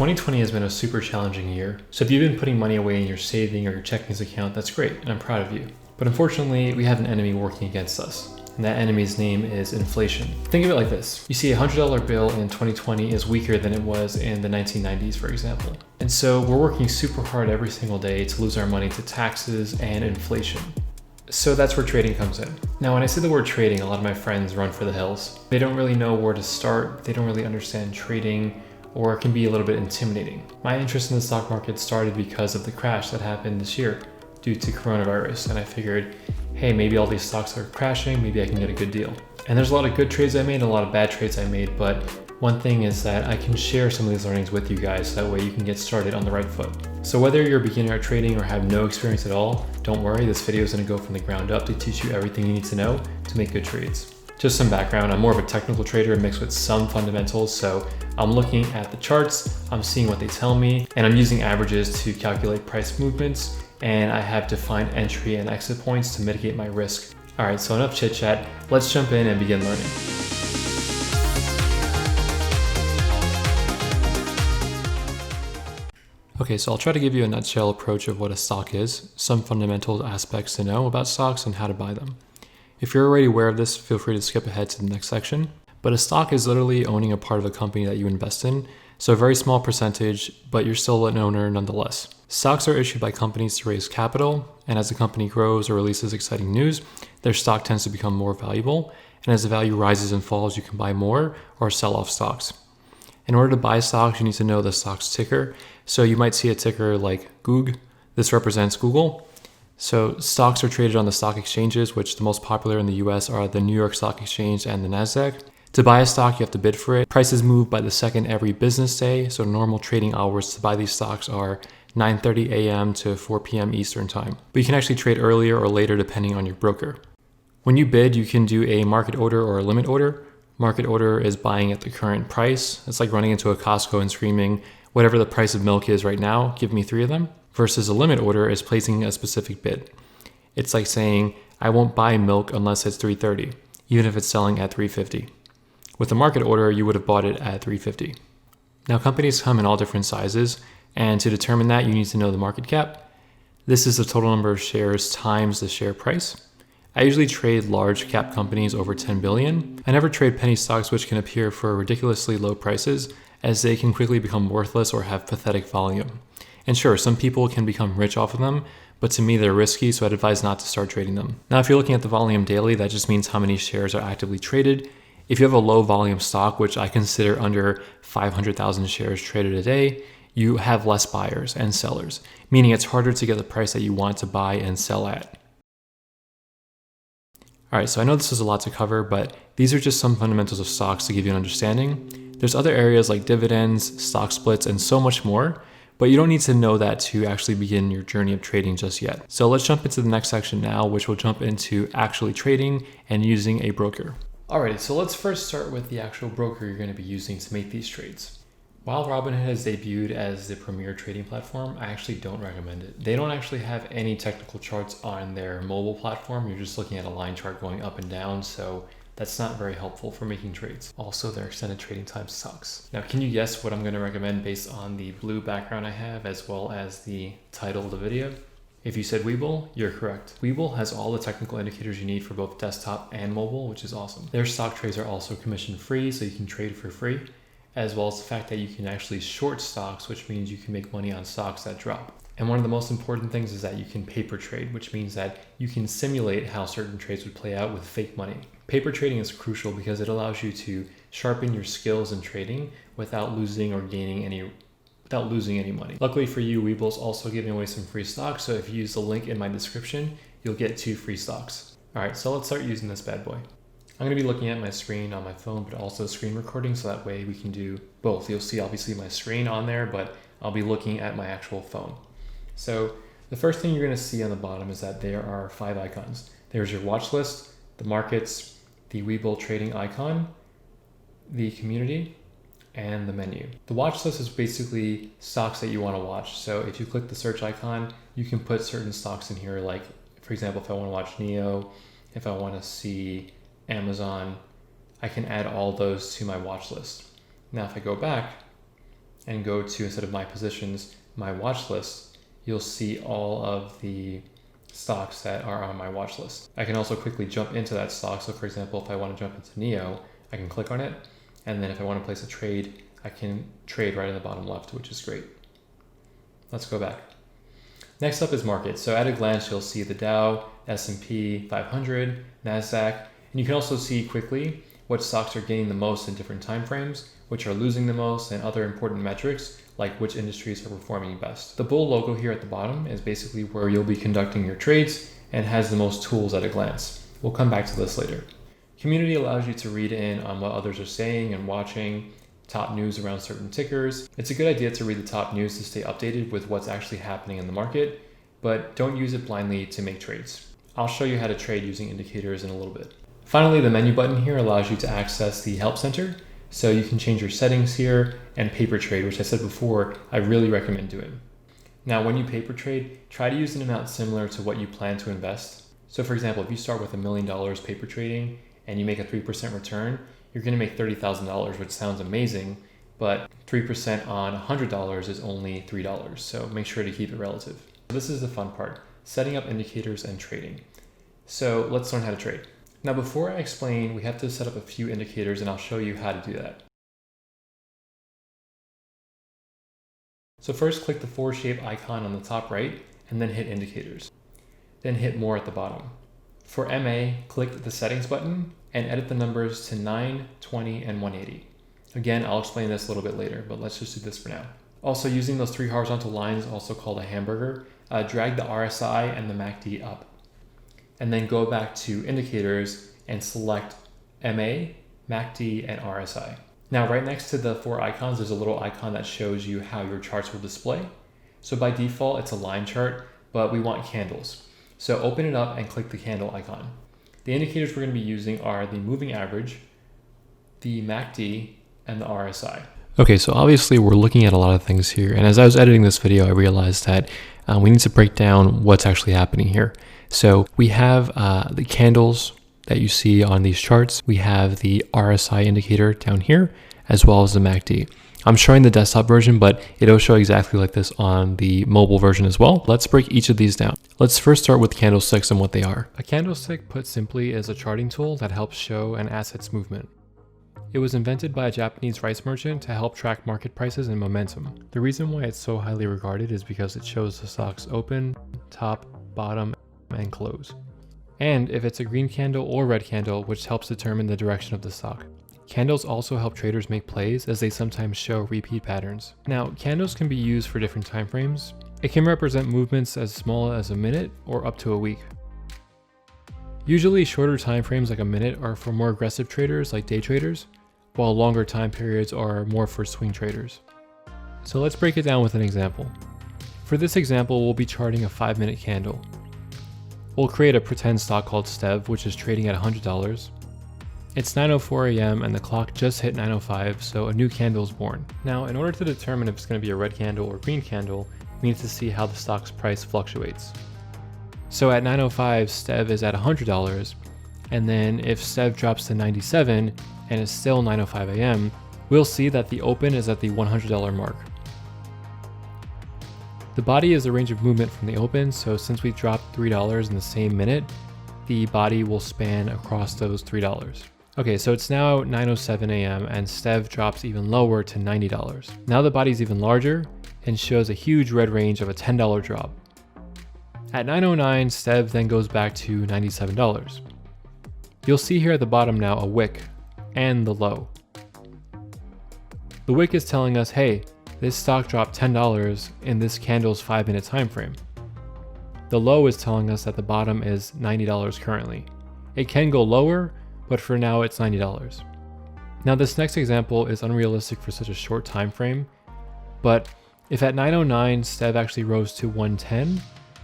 2020 has been a super challenging year, so if you've been putting money away in your saving or your checkings account, that's great, and I'm proud of you. But unfortunately, we have an enemy working against us, and that enemy's name is inflation. Think of it like this. You see, a $100 bill in 2020 is weaker than it was in the 1990s, for example. And so we're working super hard every single day to lose our money to taxes and inflation. So that's where trading comes in. Now, when I say the word trading, a lot of my friends run for the hills. They don't really know where to start. They don't really understand trading, or it can be a little bit intimidating. My interest in the stock market started because of the crash that happened this year due to coronavirus. And I figured, hey, maybe all these stocks are crashing, maybe I can get a good deal. And there's a lot of good trades I made and a lot of bad trades I made, but one thing is that I can share some of these learnings with you guys, so that way you can get started on the right foot. So whether you're a beginner at trading or have no experience at all, don't worry, this video is gonna go from the ground up to teach you everything you need to know to make good trades. Just some background, I'm more of a technical trader mixed with some fundamentals, so I'm looking at the charts, I'm seeing what they tell me, and I'm using averages to calculate price movements, and I have defined entry and exit points to mitigate my risk. All right, so enough chit chat, let's jump in and begin learning. Okay, so I'll try to give you a nutshell approach of what a stock is, some fundamental aspects to know about stocks and how to buy them. If you're already aware of this, feel free to skip ahead to the next section. But a stock is literally owning a part of a company that you invest in, so a very small percentage, but you're still an owner nonetheless. Stocks are issued by companies to raise capital, and as the company grows or releases exciting news, their stock tends to become more valuable, and as the value rises and falls, you can buy more or sell off stocks. In order to buy stocks, you need to know the stock's ticker. So you might see a ticker like GOOG. This represents Google. So stocks are traded on the stock exchanges, which the most popular in the US are the New York Stock Exchange and the NASDAQ. To buy a stock, you have to bid for it. Prices move by the second every business day. So normal trading hours to buy these stocks are 9:30 a.m. to 4 p.m. Eastern time. But you can actually trade earlier or later depending on your broker. When you bid, you can do a market order or a limit order. Market order is buying at the current price. It's like running into a Costco and screaming, whatever the price of milk is right now, give me 3 of them. Versus a limit order is placing a specific bid. It's like saying, I won't buy milk unless it's 3.30, even if it's selling at 3.50. With a market order, you would have bought it at 3.50. Now, companies come in all different sizes, and to determine that, you need to know the market cap. This is the total number of shares times the share price. I usually trade large cap companies over 10 billion. I never trade penny stocks, which can appear for ridiculously low prices, as they can quickly become worthless or have pathetic volume. And sure, some people can become rich off of them, but to me they're risky, so I'd advise not to start trading them. Now, if you're looking at the volume daily, that just means how many shares are actively traded. If you have a low volume stock, which I consider under 500,000 shares traded a day, you have less buyers and sellers, meaning it's harder to get the price that you want to buy and sell at. All right, so I know this is a lot to cover, but these are just some fundamentals of stocks to give you an understanding. There's other areas like dividends, stock splits, and so much more, but you don't need to know that to actually begin your journey of trading just yet. So let's jump into the next section now, which will jump into actually trading and using a broker. Alrighty, so let's first start with the actual broker you're going to be using to make these trades. While Robinhood has debuted as the premier trading platform, I actually don't recommend it. They don't actually have any technical charts on their mobile platform. You're just looking at a line chart going up and down, so that's not very helpful for making trades. Also, their extended trading time sucks. Now, can you guess what I'm going to recommend based on the blue background I have, as well as the title of the video? If you said Webull, you're correct. Webull has all the technical indicators you need for both desktop and mobile, which is awesome. Their stock trades are also commission free, so you can trade for free, as well as the fact that you can actually short stocks, which means you can make money on stocks that drop. And one of the most important things is that you can paper trade, which means that you can simulate how certain trades would play out with fake money. Paper trading is crucial because it allows you to sharpen your skills in trading without losing any money. Luckily for you, Webull's also giving away some free stocks, so if you use the link in my description, you'll get 2 free stocks. All right, so let's start using this bad boy. I'm going to be looking at my screen on my phone, but also screen recording, so that way we can do both. You'll see obviously my screen on there, but I'll be looking at my actual phone. So the first thing you're going to see on the bottom is that there are 5 icons. There's your watch list, the markets, the Webull trading icon, the community, and the menu. The watch list is basically stocks that you want to watch. So if you click the search icon, you can put certain stocks in here, like for example, if I want to watch Neo, if I want to see Amazon, I can add all those to my watch list. Now, if I go back, and go to, instead of my positions, my watch list, you'll see all of the stocks that are on my watch list. I can also quickly jump into that stock. So for example, if I want to jump into NEO, I can click on it. And then if I want to place a trade, I can trade right in the bottom left, which is great. Let's go back. Next up is markets. So at a glance, you'll see the Dow, S&P 500, NASDAQ, and you can also see quickly what stocks are gaining the most in different time frames, which are losing the most, and other important metrics like which industries are performing best. The bull logo here at the bottom is basically where you'll be conducting your trades and has the most tools at a glance. We'll come back to this later. Community allows you to read in on what others are saying and watching, top news around certain tickers. It's a good idea to read the top news to stay updated with what's actually happening in the market, but don't use it blindly to make trades. I'll show you how to trade using indicators in a little bit. Finally, the menu button here allows you to access the Help Center. So you can change your settings here and paper trade, which I said before, I really recommend doing. Now, when you paper trade, try to use an amount similar to what you plan to invest. So for example, if you start with $1 million paper trading and you make a 3% return, you're going to make $30,000, which sounds amazing, but 3% on $100 is only $3. So make sure to keep it relative. This is the fun part, setting up indicators and trading. So let's learn how to trade. Now, before I explain, we have to set up a few indicators and I'll show you how to do that. So first click the 4-shape icon on the top right and then hit indicators. Then hit more at the bottom. For MA, click the settings button and edit the numbers to 9, 20, and 180. Again, I'll explain this a little bit later, but let's just do this for now. Also, using those 3 horizontal lines, also called a hamburger, drag the RSI and the MACD up. And then go back to indicators and select MA, MACD, and RSI. Now, right next to the 4 icons, there's a little icon that shows you how your charts will display. So by default, it's a line chart, but we want candles. So open it up and click the candle icon. The indicators we're going to be using are the moving average, the MACD, and the RSI. Okay, so obviously we're looking at a lot of things here. And as I was editing this video, I realized that we need to break down what's actually happening here. So we have the candles that you see on these charts. We have the RSI indicator down here, as well as the MACD. I'm showing the desktop version, but it'll show exactly like this on the mobile version as well. Let's break each of these down. Let's first start with candlesticks and what they are. A candlestick, put simply, is a charting tool that helps show an asset's movement. It was invented by a Japanese rice merchant to help track market prices and momentum. The reason why it's so highly regarded is because it shows the stock's open, top, bottom, and close. And if it's a green candle or red candle, which helps determine the direction of the stock. Candles also help traders make plays as they sometimes show repeat patterns. Now, candles can be used for different time frames. It can represent movements as small as a minute or up to a week. Usually shorter time frames like a minute are for more aggressive traders like day traders, while longer time periods are more for swing traders. So let's break it down with an example. For this example, we'll be charting a 5-minute candle. We'll create a pretend stock called STEV, which is trading at $100. It's 9:04 a.m. and the clock just hit 9:05, so a new candle is born. Now, in order to determine if it's going to be a red candle or green candle, we need to see how the stock's price fluctuates. So at 9:05, STEV is at $100, and then if STEV drops to 97 and it's still 9:05 a.m., we'll see that the open is at the $100 mark. The body is the range of movement from the open, so since we dropped $3 in the same minute, the body will span across those $3. Okay, so it's now 9:07 a.m. and STEV drops even lower to $90. Now the body's even larger and shows a huge red range of a $10 drop. At 9:09, STEV then goes back to $97. You'll see here at the bottom now a wick and the low. The wick is telling us, hey, this stock dropped $10 in this candle's 5-minute time frame. The low is telling us that the bottom is $90 currently. It can go lower, but for now it's $90. Now this next example is unrealistic for such a short time frame, but if at 9:09 STEV actually rose to 110,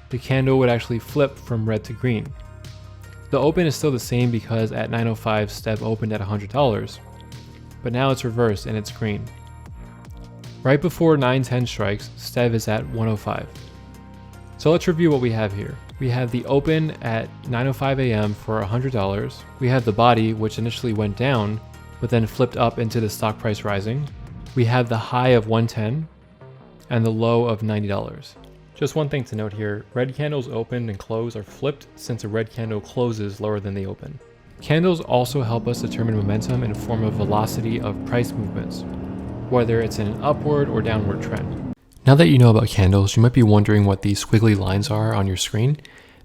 the candle would actually flip from red to green. The open is still the same because at 9:05 STEV opened at $100, but now it's reversed and it's green. Right before 9:10 strikes, STEV is at 105. So let's review what we have here. We have the open at 9:05 a.m. for $100. We have the body, which initially went down, but then flipped up into the stock price rising. we have the high of 110 and the low of $90. Just one thing to note here, red candles open and close are flipped since a red candle closes lower than they open. Candles also help us determine momentum in the form of velocity of price movements, whether it's in an upward or downward trend. Now that you know about candles, you might be wondering what these squiggly lines are on your screen.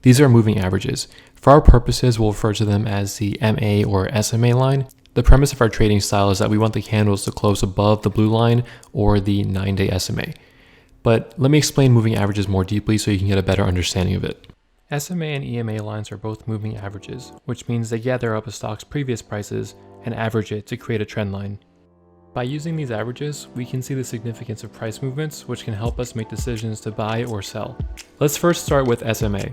These are moving averages. For our purposes, we'll refer to them as the MA or SMA line. The premise of our trading style is that we want the candles to close above the blue line or the 9-day SMA. But let me explain moving averages more deeply so you can get a better understanding of it. SMA and EMA lines are both moving averages, which means they gather up a stock's previous prices and average it to create a trend line. By using these averages, we can see the significance of price movements, which can help us make decisions to buy or sell. Let's first start with SMA.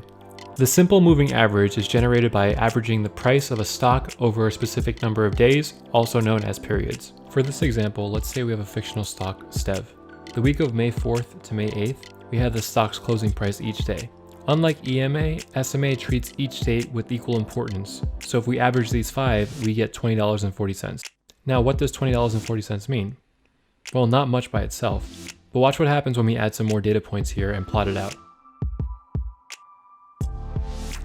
The simple moving average is generated by averaging the price of a stock over a specific number of days, also known as periods. For this example, let's say we have a fictional stock, STEV. The week of May 4th to May 8th, we have the stock's closing price each day. Unlike EMA, SMA treats each date with equal importance. So if we average these 5, we get $20.40. Now, what does $20.40 mean? Well, not much by itself, but watch what happens when we add some more data points here and plot it out.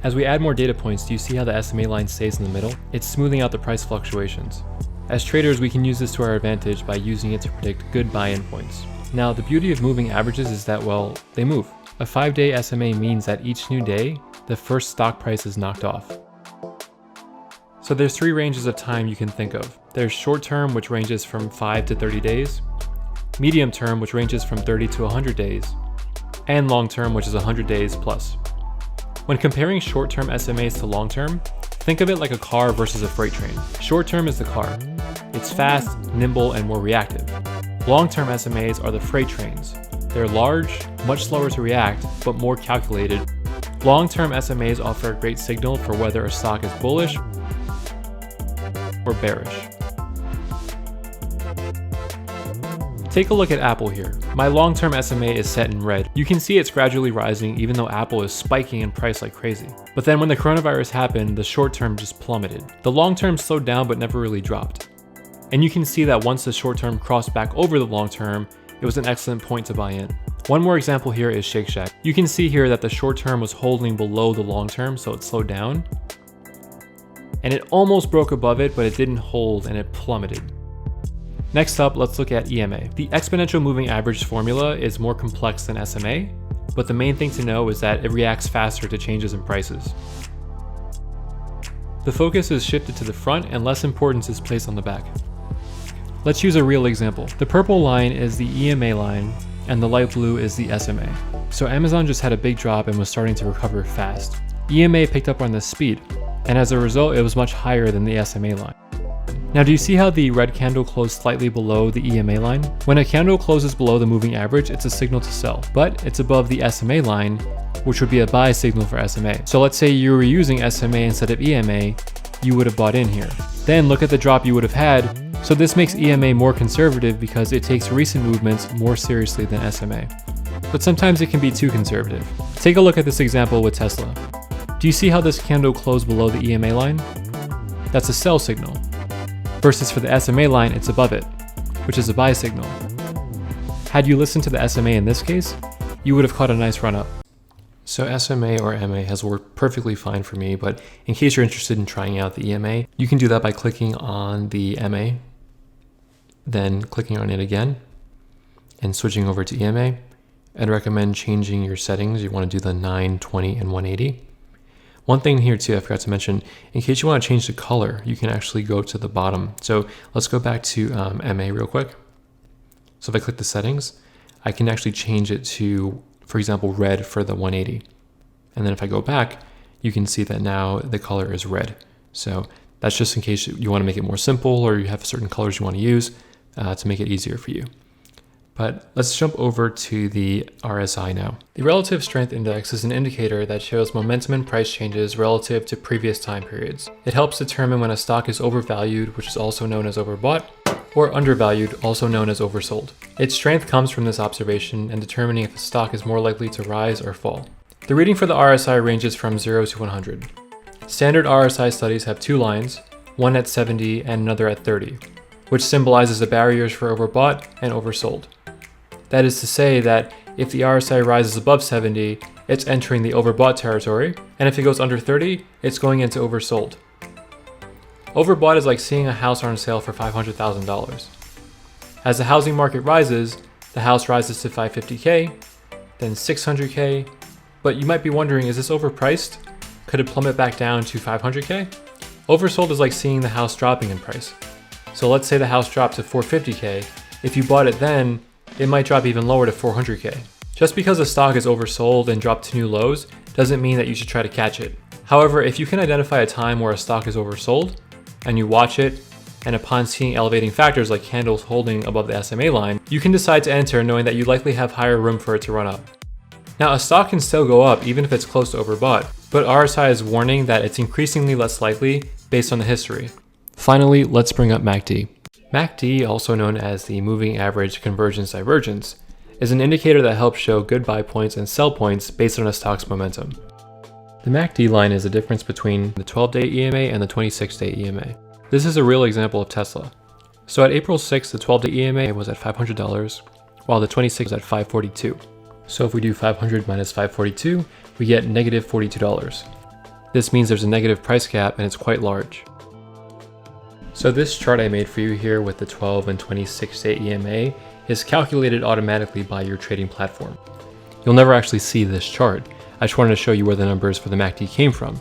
As we add more data points, do you see how the SMA line stays in the middle? It's smoothing out the price fluctuations. As traders, we can use this to our advantage by using it to predict good buy-in points. Now, the beauty of moving averages is that, well, they move. A 5-day SMA means that each new day, the first stock price is knocked off. So there's 3 ranges of time you can think of. There's short term, which ranges from 5 to 30 days, medium term, which ranges from 30 to 100 days, and long term, which is 100 days plus. When comparing short term SMAs to long term, think of it like a car versus a freight train. Short term is the car. It's fast, nimble, and more reactive. Long term SMAs are the freight trains. They're large, much slower to react, but more calculated. Long term SMAs offer a great signal for whether a stock is bullish or bearish. Take a look at Apple here. My long-term SMA is set in red. You can see it's gradually rising even though Apple is spiking in price like crazy. But then when the coronavirus happened, the short-term just plummeted. The long-term slowed down but never really dropped. And you can see that once the short-term crossed back over the long-term, it was an excellent point to buy in. One more example here is Shake Shack. You can see here that the short-term was holding below the long-term, so it slowed down. And it almost broke above it, but it didn't hold and it plummeted. Next up, let's look at EMA. The exponential moving average formula is more complex than SMA, but the main thing to know is that it reacts faster to changes in prices. The focus is shifted to the front and less importance is placed on the back. Let's use a real example. The purple line is the EMA line and the light blue is the SMA. So Amazon just had a big drop and was starting to recover fast. EMA picked up on this speed, and as a result, it was much higher than the SMA line. Now, do you see how the red candle closed slightly below the EMA line? When a candle closes below the moving average, it's a signal to sell, but it's above the SMA line, which would be a buy signal for SMA. So let's say you were using SMA instead of EMA, you would have bought in here. Then look at the drop you would have had. So this makes EMA more conservative because it takes recent movements more seriously than SMA. But sometimes it can be too conservative. Take a look at this example with Tesla. Do you see how this candle closed below the EMA line? That's a sell signal. Versus for the SMA line, it's above it, which is a buy signal. Had you listened to the SMA in this case, you would have caught a nice run up. So SMA or MA has worked perfectly fine for me, but in case you're interested in trying out the EMA, you can do that by clicking on the MA, then clicking on it again, and switching over to EMA. I'd recommend changing your settings. You want to do the 9, 20, and 180. One thing here too, I forgot to mention, in case you want to change the color, you can actually go to the bottom. So let's go back to MA real quick. So if I click the settings, I can actually change it to, for example, red for the 180. And then if I go back, you can see that now the color is red. So that's just in case you want to make it more simple or you have certain colors you want to use to make it easier for you. But let's jump over to the RSI now. The Relative Strength Index is an indicator that shows momentum and price changes relative to previous time periods. It helps determine when a stock is overvalued, which is also known as overbought, or undervalued, also known as oversold. Its strength comes from this observation and determining if a stock is more likely to rise or fall. The reading for the RSI ranges from 0 to 100. Standard RSI studies have 2 lines, one at 70 and another at 30, which symbolizes the barriers for overbought and oversold. That is to say that if the RSI rises above 70, it's entering the overbought territory, and if it goes under 30, it's going into oversold. Overbought is like seeing a house on sale for $500,000. As the housing market rises, the house rises to $550K, then $600K, but you might be wondering, is this overpriced? Could it plummet back down to $500K? Oversold is like seeing the house dropping in price. So let's say the house dropped to $450K. If you bought it then, it might drop even lower to $400K. Just because a stock is oversold and dropped to new lows doesn't mean that you should try to catch it. However, if you can identify a time where a stock is oversold and you watch it, and upon seeing elevating factors like candles holding above the SMA line, you can decide to enter knowing that you likely have higher room for it to run up. Now, a stock can still go up even if it's close to overbought, but RSI is warning that it's increasingly less likely based on the history. Finally, let's bring up MACD. MACD, also known as the Moving Average Convergence Divergence, is an indicator that helps show good buy points and sell points based on a stock's momentum. The MACD line is the difference between the 12-day EMA and the 26-day EMA. This is a real example of Tesla. So at April 6th, the 12-day EMA was at $500, while the 26 was at $542. So if we do 500 minus 542, we get negative $42. This means there's a negative price gap and it's quite large. So this chart I made for you here with the 12 and 26-day EMA is calculated automatically by your trading platform. You'll never actually see this chart. I just wanted to show you where the numbers for the MACD came from.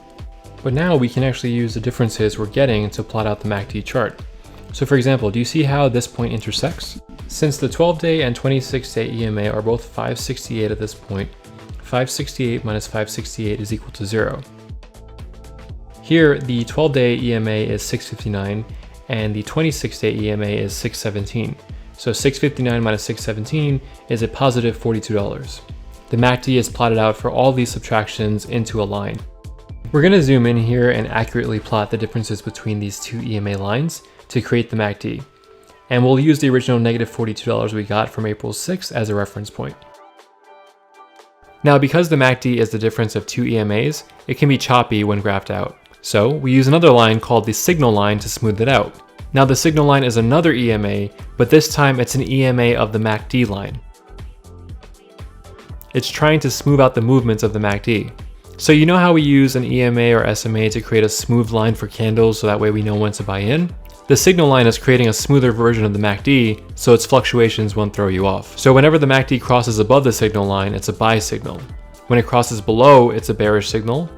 But now we can actually use the differences we're getting to plot out the MACD chart. So for example, do you see how this point intersects? Since the 12-day and 26-day EMA are both 568 at this point, 568 minus 568 is equal to 0. Here, the 12-day EMA is 659 and the 26-day EMA is 617. So 659 minus 617 is a positive $42. The MACD is plotted out for all these subtractions into a line. We're going to zoom in here and accurately plot the differences between these two EMA lines to create the MACD. And we'll use the original negative $42 we got from April 6th as a reference point. Now, because the MACD is the difference of two EMAs, it can be choppy when graphed out. So we use another line called the signal line to smooth it out. Now the signal line is another EMA, but this time it's an EMA of the MACD line. It's trying to smooth out the movements of the MACD. So you know how we use an EMA or SMA to create a smooth line for candles so that way we know when to buy in? The signal line is creating a smoother version of the MACD so its fluctuations won't throw you off. So whenever the MACD crosses above the signal line, it's a buy signal. When it crosses below, it's a bearish signal.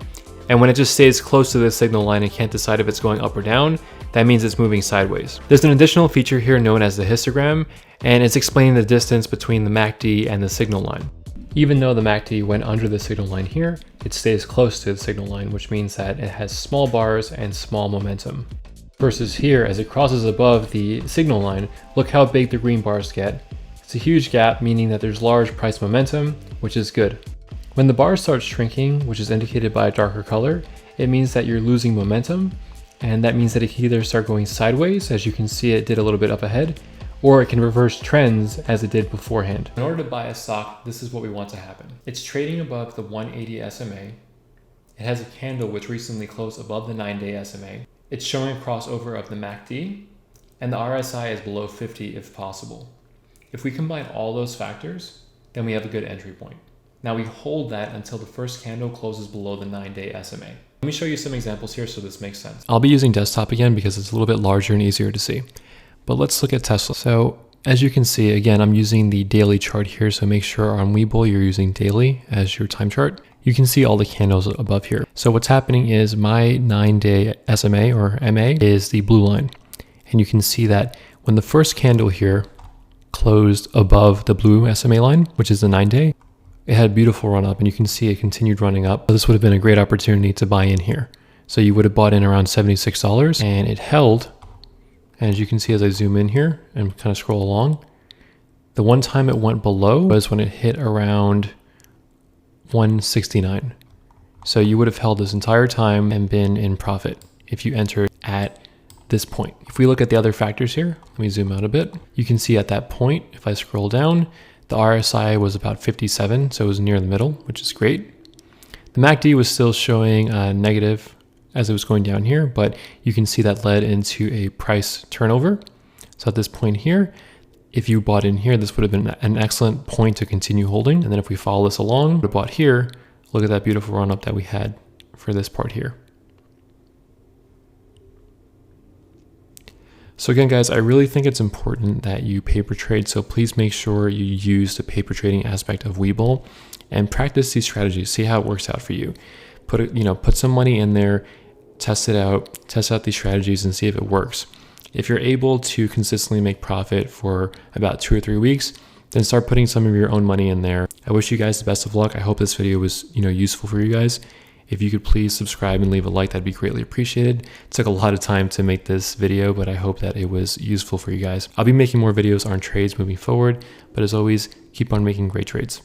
And when it just stays close to the signal line and can't decide if it's going up or down, that means it's moving sideways. There's an additional feature here known as the histogram, and it's explaining the distance between the MACD and the signal line. Even though the MACD went under the signal line here, it stays close to the signal line, which means that it has small bars and small momentum. Versus here, as it crosses above the signal line, look how big the green bars get. It's a huge gap, meaning that there's large price momentum, which is good. When the bar starts shrinking, which is indicated by a darker color, it means that you're losing momentum, and that means that it can either start going sideways, as you can see it did a little bit up ahead, or it can reverse trends as it did beforehand. In order to buy a stock, this is what we want to happen. It's trading above the 180 SMA. It has a candle which recently closed above the 9-day SMA. It's showing a crossover of the MACD, and the RSI is below 50 if possible. If we combine all those factors, then we have a good entry point. Now we hold that until the first candle closes below the 9-day SMA. Let me show you some examples here so this makes sense. I'll be using desktop again because it's a little bit larger and easier to see. But let's look at Tesla. So as you can see, again, I'm using the daily chart here. So make sure on Webull you're using daily as your time chart. You can see all the candles above here. So what's happening is my 9-day SMA or MA is the blue line. And you can see that when the first candle here closed above the blue SMA line, which is the 9-day, it had a beautiful run up and you can see it continued running up. This would have been a great opportunity to buy in here. So you would have bought in around $76 and it held. And as you can see, as I zoom in here and kind of scroll along, the one time it went below was when it hit around 169. So you would have held this entire time and been in profit if you entered at this point. If we look at the other factors here, let me zoom out a bit. You can see at that point, if I scroll down, the RSI was about 57, so it was near the middle, which is great. The MACD was still showing negative as it was going down here, but you can see that led into a price turnover. So at this point here, if you bought in here, this would have been an excellent point to continue holding. And then if we follow this along, we bought here, look at that beautiful run up that we had for this part here. So again, guys, I really think it's important that you paper trade. So please make sure you use the paper trading aspect of Webull and practice these strategies. See how it works out for you. Put some money in there, test it out, test out these strategies and see if it works. If you're able to consistently make profit for about 2 or 3 weeks, then start putting some of your own money in there. I wish you guys the best of luck. I hope this video was, useful for you guys. If you could please subscribe and leave a like, that'd be greatly appreciated. It took a lot of time to make this video, but I hope that it was useful for you guys. I'll be making more videos on trades moving forward, but as always, keep on making great trades.